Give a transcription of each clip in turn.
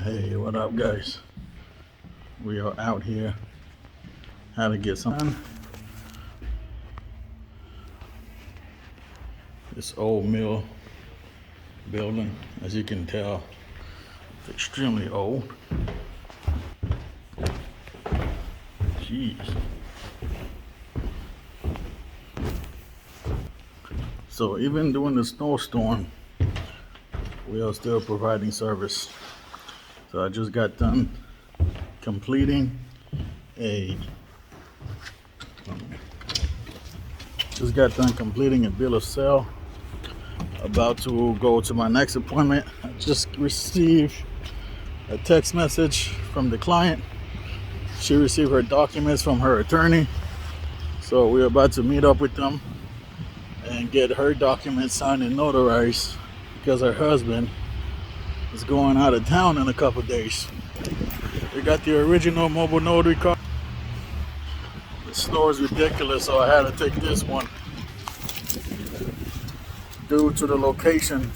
Hey, what up, guys? We are out here. How to get some done. This old mill building, as you can tell, it's extremely old. Jeez. So even during the snowstorm, we are still providing service. So I just got done completing a bill of sale. About to go to my next appointment. I just received a text message from the client. She received her documents from her attorney. So we're about to meet up with them and get her documents signed and notarized because her husband is going out of town in a couple days. We got the original mobile notary card. The store is ridiculous, so I had to take this one due to the location.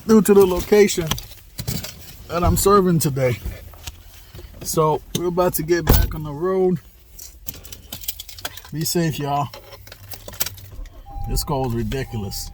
Due to the location that I'm serving today. So we're about to get back on the road. Be safe, y'all. This call is ridiculous.